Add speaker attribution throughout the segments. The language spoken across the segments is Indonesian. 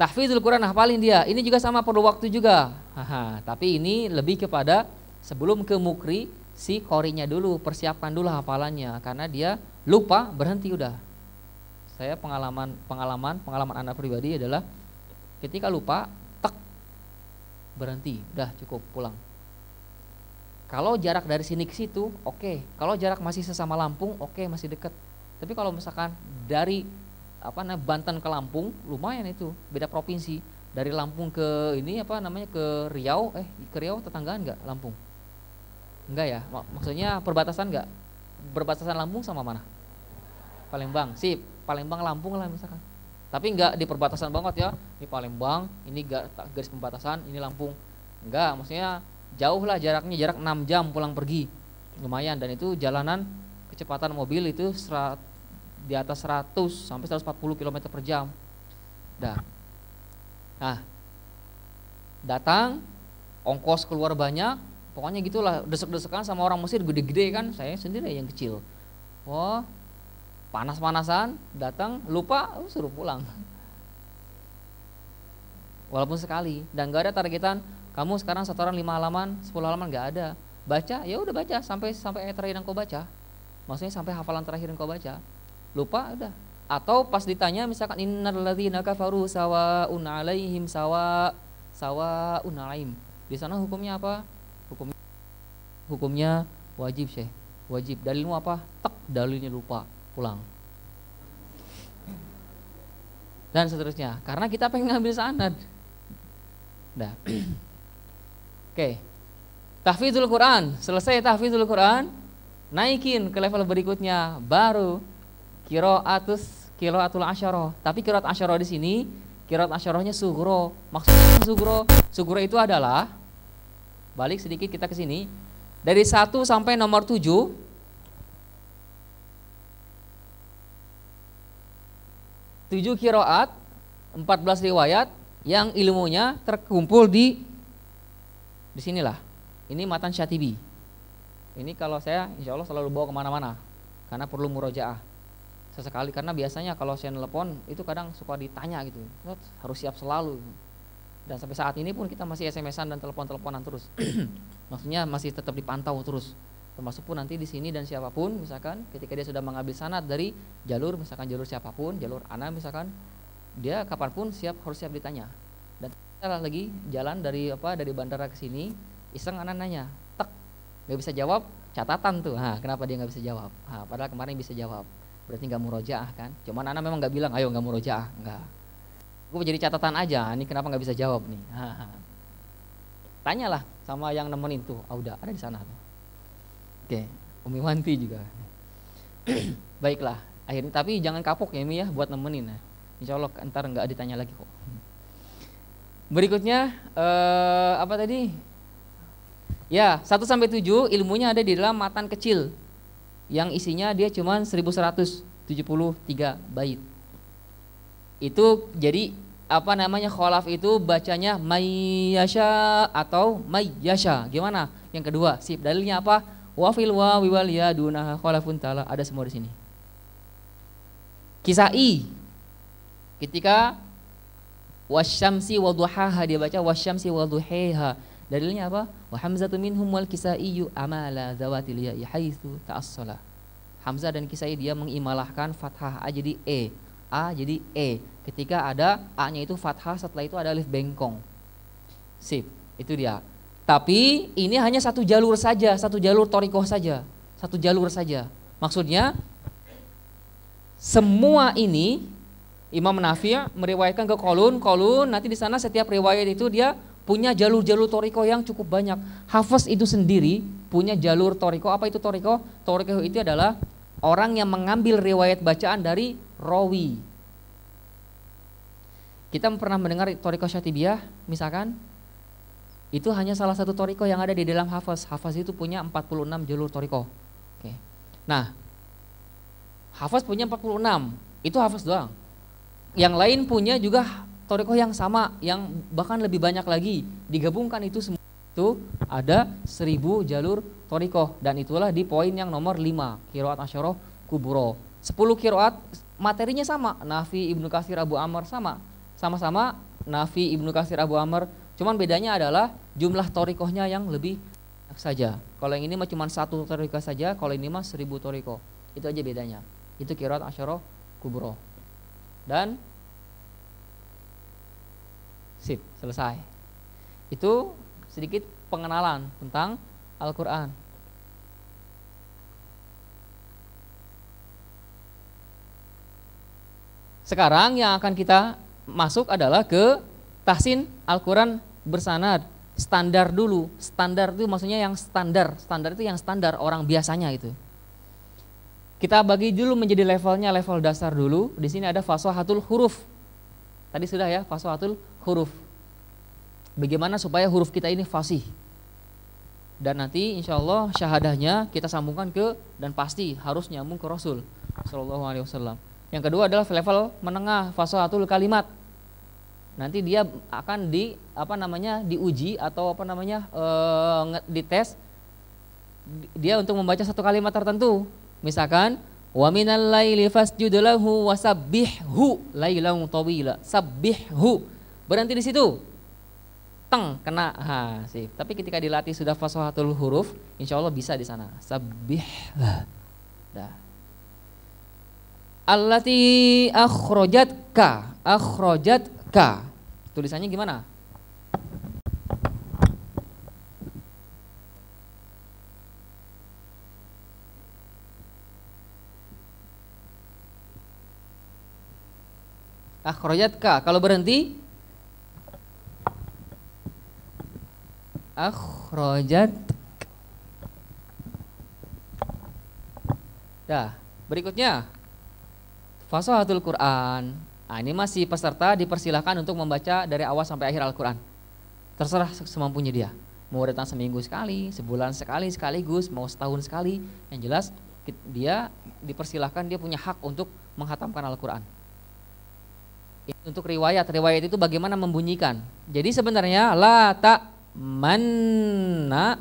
Speaker 1: Tahfizul Quran, hafalin dia. Ini juga sama, perlu waktu juga. Tapi ini lebih kepada sebelum ke mukri, si qorinya dulu, persiapkan dulu hafalannya, karena dia lupa berhenti udah. Saya pengalaman anak pribadi adalah ketika lupa, tek, berhenti, udah cukup pulang. Kalau jarak dari sini ke situ, oke. Kalau jarak masih sesama Lampung, oke, masih dekat. Tapi kalau misalkan dari Banten ke Lampung, lumayan itu, beda provinsi. Dari Lampung ke ke Riau, ke Riau tetanggaan nggak Lampung? Enggak ya, maksudnya perbatasan nggak? Perbatasan Lampung sama mana? Palembang, sip, Palembang Lampung lah misalkan. Tapi nggak di perbatasan banget ya, ini Palembang, ini garis pembatasan, ini Lampung. Enggak, maksudnya jauh lah jaraknya, jarak 6 jam pulang pergi, lumayan. Dan itu jalanan kecepatan mobil itu di atas 100 sampai 140 km per jam. Nah, datang, ongkos keluar banyak, pokoknya gitulah, desek-desekan sama orang Mesir gede-gede kan, saya sendiri yang kecil. Wah, panas-panasan, datang, lupa, suruh pulang. Walaupun sekali, dan gak ada targetan, kamu sekarang setoran 5 halaman, 10 halaman, gak ada. Baca, ya udah baca sampai ayat terakhir yang kau baca. Maksudnya sampai hafalan terakhir yang kau baca. Lupa udah. Atau pas ditanya misalkan innal ladzina kafaru sawaun alaihim sawaun alaihim. Di sana hukumnya apa? Hukumnya wajib, Syekh. Wajib. Dalilmu apa? Tak, dalilnya lupa, pulang. Dan seterusnya. Karena kita pengen ngambil sanad. Dah. Oke. Tahfizul Quran. Selesai tahfizul Quran, naikin ke level berikutnya, baru qiraatul asyarah. Tapi qiraat asyarah di sini, qiraat asyarahnya sughra. Maksudnya sughra itu adalah, balik sedikit kita ke sini, dari 1 sampai nomor 7. 7 qiraat, 14 riwayat yang ilmunya terkumpul di sinilah. Ini matan Syatibi. Ini kalau saya insya Allah selalu bawa kemana-mana, karena perlu murojaah sesekali. Karena biasanya kalau saya nelpon itu kadang suka ditanya gitu, harus siap selalu. Dan sampai saat ini pun kita masih SMS-an dan telepon-teleponan terus. Maksudnya masih tetap dipantau terus. Termasuk pun nanti di sini dan siapapun, misalkan ketika dia sudah mengambil sanad dari jalur, misalkan jalur siapapun, jalur ana misalkan, dia kapanpun harus siap ditanya. Dan kita lagi jalan dari bandara ke sini, iseng anak nanya, nggak bisa jawab, catatan tuh. Kenapa dia nggak bisa jawab? Padahal kemarin bisa jawab. Berarti nggak murojaah kan? Cuman anak memang nggak bilang, ayo nggak murojaah, nggak. Gue jadi catatan aja. Ini kenapa nggak bisa jawab nih? Tanyalah sama yang nemenin tuh. Udah ada di sana tuh. Oke, Umi Wanti juga. Baiklah. Akhirnya tapi jangan kapok ya Mi ya buat nemenin. Insya Allah ntar nggak ditanya lagi kok. Berikutnya apa tadi? Ya, 1 sampai 7 ilmunya ada di dalam matan kecil yang isinya dia cuma 1173 bait. Itu jadi kholaf itu bacanya mayyasha atau mayyasha. Gimana? Yang kedua, sip, dalilnya apa? Wa fil wawi wal ya dunaha kholafun ta'ala, ada semua di sini. Kisai ketika wasyamsi wa duhaha dia baca wasyamsi wa duhiha. Dalilnya apa? Wa hamzatu minhum wal kisaiyu amala zawatil ya'i haitsu ta'assala. Hamzah dan Kisai dia mengimalahkan fathah A jadi E, A jadi E. Ketika ada A-nya itu fathah, setelah itu ada alif bengkong. Sip, itu dia. Tapi ini hanya satu jalur saja, satu jalur thoriqah saja, satu jalur saja. Maksudnya semua ini Imam Nafi' meriwayatkan ke Qalun, nanti di sana setiap riwayat itu dia punya jalur-jalur thoriqah yang cukup banyak. Hafiz itu sendiri punya jalur thoriqah. Apa itu thoriqah? Thoriqah itu adalah orang yang mengambil riwayat bacaan dari rawi. Kita pernah mendengar thoriqah Syatibiyah misalkan, itu hanya salah satu thoriqah yang ada di dalam Hafiz. Hafiz itu punya 46 jalur thoriqah. Oke. Nah, Hafiz punya 46, itu Hafiz doang. Yang lain punya juga thoriqah yang sama, yang bahkan lebih banyak lagi. Digabungkan itu semua itu ada 1000 jalur thoriqah, dan itulah di poin yang nomor 5, qiraat asyarah kubro. 10 qiraat materinya sama, Nafi, Ibnu Katsir, Abu Amr sama-sama Nafi, Ibnu Katsir, Abu Amr. Cuman bedanya adalah jumlah thoriqohnya yang lebih banyak saja. Kalau yang ini mah cuma 1 thoriqoh saja, kalau ini mah 1000 thoriqoh. Itu aja bedanya. Itu qiraat asyara kubro. Dan sip, selesai. Itu sedikit pengenalan tentang Al-Quran. Sekarang yang akan kita masuk adalah ke tahsin Al-Quran bersanad. Standar dulu. Standar itu maksudnya yang standar. Standar itu yang standar orang biasanya itu. Kita bagi dulu menjadi levelnya, level dasar dulu. Di sini ada fashatul huruf. Tadi sudah ya, fashatul huruf. Bagaimana supaya huruf kita ini fasih. Dan nanti insya Allah syahadahnya kita sambungkan ke, dan pasti harus nyambung ke Rasul Sallallahu Alaihi Wasallam. Yang kedua adalah level menengah, fashatul kalimat. Nanti dia akan diuji atau dites dia untuk membaca satu kalimat tertentu. Misalkan wa minal laili fasjud lahu wasabbihhu lailan tawila. Sabbihhu. Berhenti di situ. Teng, kena. Sip. Tapi ketika dilatih sudah fashatul huruf, insya Allah bisa di sana. Sabbih. Dah. Allati akhrajatka. Tulisannya gimana? Akhrajatka. Kalau berhenti akhrajat. Dah, berikutnya fashatul Quran. Nah, ini masih peserta dipersilahkan untuk membaca dari awal sampai akhir Al-Quran. Terserah semampunya dia. Mau datang seminggu sekali, sebulan sekali, sekaligus, mau setahun sekali. Yang jelas dia dipersilahkan, dia punya hak untuk menghatamkan Al-Quran. Untuk riwayat itu bagaimana membunyikan. Jadi sebenarnya la ta manna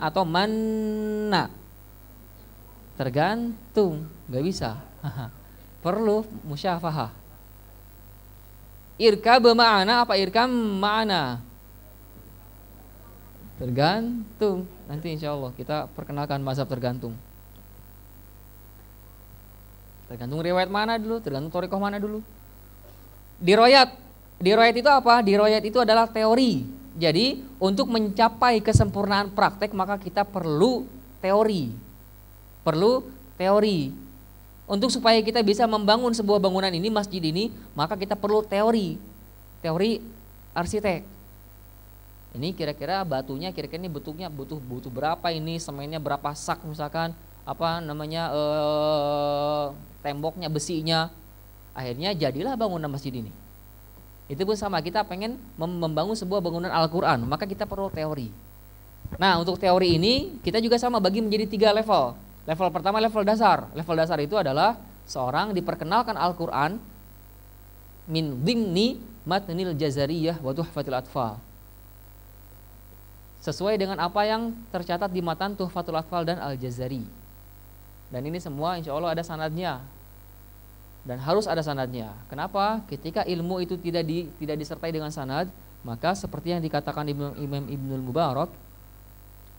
Speaker 1: atau manna. Tergantung, nggak bisa. Perlu musyafahah. Irkab ma'ana apa irkam ma'ana? Tergantung. Nanti insya Allah kita perkenalkan mazhab tergantung. Tergantung riwayat mana dulu, tergantung thoriqoh mana dulu. Diroyat itu apa? Diroyat itu adalah teori. Jadi untuk mencapai kesempurnaan praktek maka kita perlu teori. Untuk supaya kita bisa membangun sebuah bangunan ini, masjid ini, maka kita perlu teori arsitek. Ini kira-kira batunya, kira-kira ini bentuknya butuh berapa ini, semennya berapa sak misalkan, temboknya, besinya. Akhirnya jadilah bangunan masjid ini. Itu pun sama, kita pengen membangun sebuah bangunan Al-Quran, maka kita perlu teori. Nah, untuk teori ini kita juga sama, bagi menjadi 3 level. Level pertama level dasar. Level dasar itu adalah seorang diperkenalkan Al-Quran min dhimni matnil jazariyah wa tuhfatil atfal. Sesuai dengan apa yang tercatat di matan Tuhfatul Atfal dan Al-Jazari. Dan ini semua insya Allah ada sanadnya. Dan harus ada sanadnya. Kenapa? Ketika ilmu itu tidak disertai dengan sanad, maka seperti yang dikatakan Imam Ibnul Mubarak,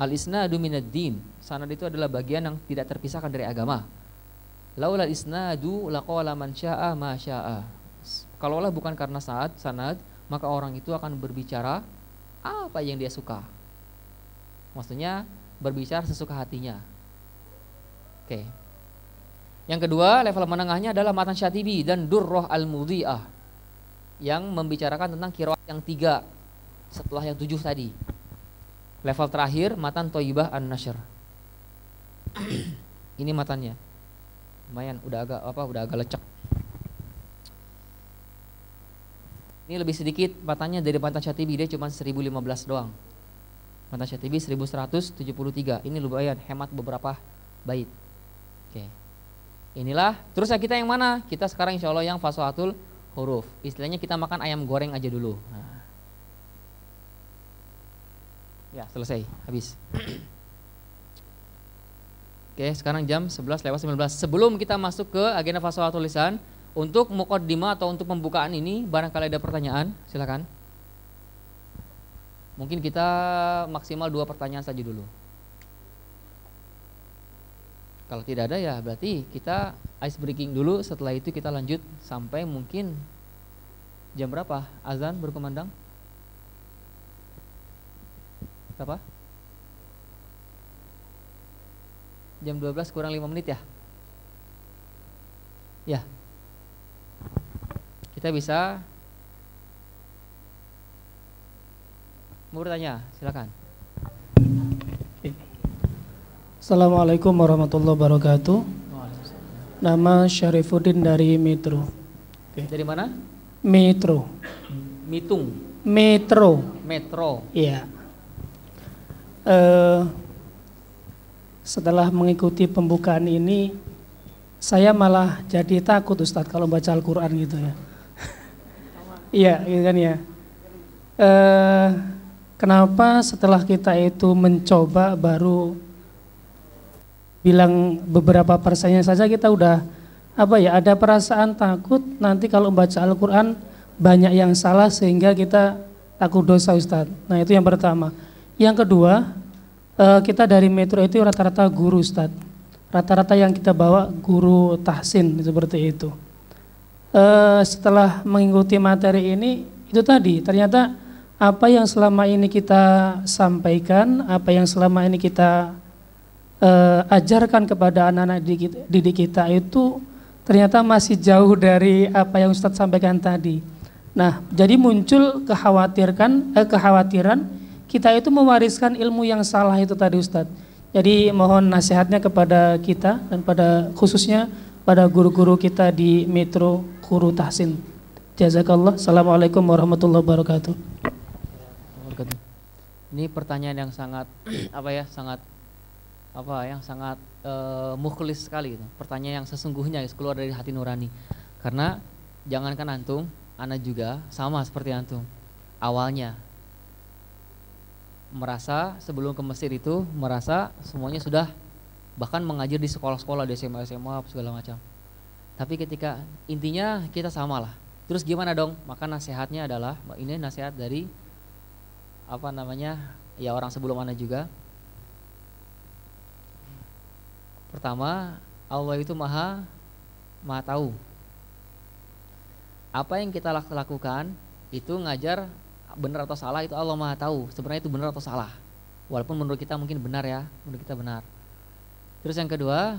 Speaker 1: al-isnadu minad din. Sanad itu adalah bagian yang tidak terpisahkan dari agama. Laulal isnadu laqala man syaa ma syaa. Kalaulah bukan karena sanad, maka orang itu akan berbicara apa yang dia suka. Maksudnya berbicara sesuka hatinya. Oke. Yang kedua, level menengahnya adalah matan Syatibi dan Durrah al-Mudhi'ah yang membicarakan tentang qiraat yang 3 setelah yang 7 tadi. Level terakhir matan Thayyibah an-Nashr. Ini matannya. Lumayan udah agak lecek. Ini lebih sedikit matanya dari matan Syatibi, dia cuma 1015 doang. Matan Syatibi 1173. Ini lumayan hemat beberapa bait. Oke. Inilah, terus kita yang mana? Kita sekarang insya Allah yang fashatul huruf. Istilahnya kita makan ayam goreng aja dulu. Nah. Ya, selesai, habis. Oke, sekarang jam 11:19. Sebelum kita masuk ke agenda fashatul lisan, Untuk muqaddimah atau untuk pembukaan ini barangkali ada pertanyaan, silakan. Mungkin kita maksimal 2 pertanyaan saja dulu. Kalau tidak ada ya berarti kita ice breaking dulu, setelah itu kita lanjut sampai mungkin jam berapa? Azan berkumandang? Berapa? Jam 12 kurang 5 menit ya? Ya. Kita bisa mau bertanya, silakan.
Speaker 2: Assalamualaikum warahmatullahi wabarakatuh. Nama Syarifuddin dari Metro.
Speaker 1: Dari mana?
Speaker 2: Metro.
Speaker 1: Mitung.
Speaker 2: Metro.
Speaker 1: Metro.
Speaker 2: Iya. Setelah mengikuti pembukaan ini, saya malah jadi takut Ustadz kalau baca Al-Quran gitu ya. Iya, gitu kan ya. Kenapa setelah kita itu mencoba baru bilang beberapa persennya saja kita udah ada perasaan takut nanti kalau baca Al-Quran banyak yang salah sehingga kita takut dosa Ustadz. Nah itu yang pertama. Yang kedua, kita dari Metro itu rata-rata guru Ustadz. Rata-rata yang kita bawa guru tahsin seperti itu. Setelah mengikuti materi ini, itu tadi ternyata apa yang selama ini kita sampaikan, apa yang selama ini kita ajarkan kepada anak-anak didik kita itu ternyata masih jauh dari apa yang Ustadz sampaikan tadi. Nah, jadi muncul kekhawatiran kita itu mewariskan ilmu yang salah itu tadi Ustadz. Jadi mohon nasihatnya kepada kita dan pada khususnya pada guru-guru kita di Metro Guru Tahsin. Jazakallah. Assalamualaikum warahmatullahi wabarakatuh.
Speaker 1: Ini pertanyaan yang sangat sangat mukhlis sekali gitu. Pertanyaan yang sesungguhnya keluar dari hati nurani. Karena jangankan antum, ana juga sama seperti antum. Awalnya merasa sebelum ke Mesir itu merasa semuanya sudah bahkan mengajar di sekolah-sekolah, di SMA segala macam. Tapi ketika intinya kita samalah. Terus gimana dong? Maka nasihatnya adalah ini nasihat dari orang sebelum ana juga. Pertama, Allah itu maha tahu. Apa yang kita lakukan itu ngajar benar atau salah itu Allah maha tahu. Sebenarnya itu benar atau salah. Walaupun menurut kita mungkin benar ya, menurut kita benar. Terus yang kedua,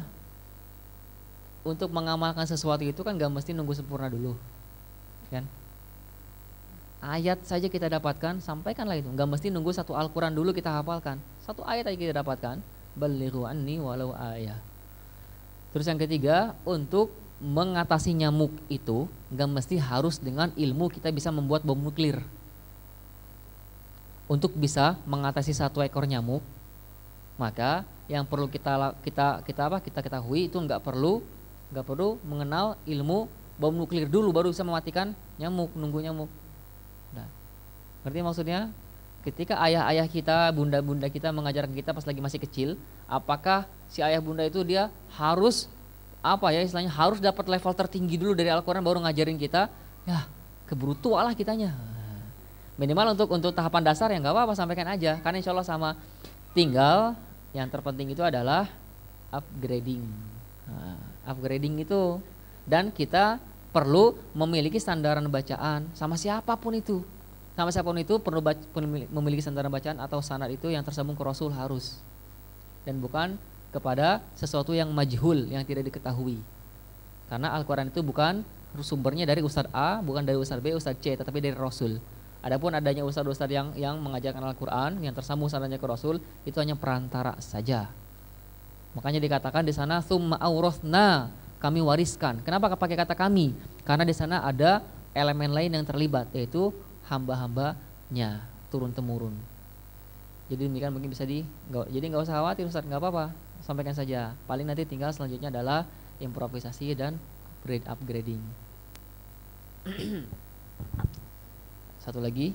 Speaker 1: untuk mengamalkan sesuatu itu kan gak mesti nunggu sempurna dulu, kan? Ayat saja kita dapatkan, sampaikanlah itu. Gak mesti nunggu satu Al-Quran dulu kita hafalkan. Satu ayat aja kita dapatkan. Balighu anni walau ayah. Terus yang ketiga, untuk mengatasi nyamuk itu gak mesti harus dengan ilmu kita bisa membuat bom nuklir. Untuk bisa mengatasi satu ekor nyamuk, maka yang perlu kita ketahui itu nggak perlu mengenal ilmu bom nuklir dulu baru bisa mematikan nyamuk, nunggu nyamuk. Nah, ngerti maksudnya? Ketika ayah-ayah kita, bunda-bunda kita mengajarkan kita pas lagi masih kecil, apakah si ayah bunda itu dia harus harus dapat level tertinggi dulu dari Al-Quran baru ngajarin kita? Ya, keburu tua lah kitanya. Minimal untuk tahapan dasar ya nggak apa-apa, sampaikan aja. Karena insya Allah sama. Tinggal yang terpenting itu adalah upgrading. Upgrading itu, dan kita perlu memiliki sandaran bacaan sama siapapun itu. Sama siapapun itu perlu memiliki sandaran bacaan atau sanad itu yang tersambung ke Rasul harus. Dan bukan kepada sesuatu yang majhul, yang tidak diketahui. Karena Al-Quran itu bukan sumbernya dari Ustadz A, bukan dari Ustadz B, Ustadz C, tetapi dari Rasul. Adapun adanya ustadz-ustadz yang mengajarkan Al-Quran, yang tersambung sanadnya ke Rasul, itu hanya perantara saja. Makanya dikatakan di sana tsumma auratsna, kami wariskan. Kenapa pakai kata kami? Karena di sana ada elemen lain yang terlibat, yaitu hamba-hambanya turun temurun. Jadi demikian mungkin bisa jadi nggak usah khawatir Ustaz, nggak apa-apa, sampaikan saja. Paling nanti tinggal selanjutnya adalah improvisasi dan upgrading. Satu lagi.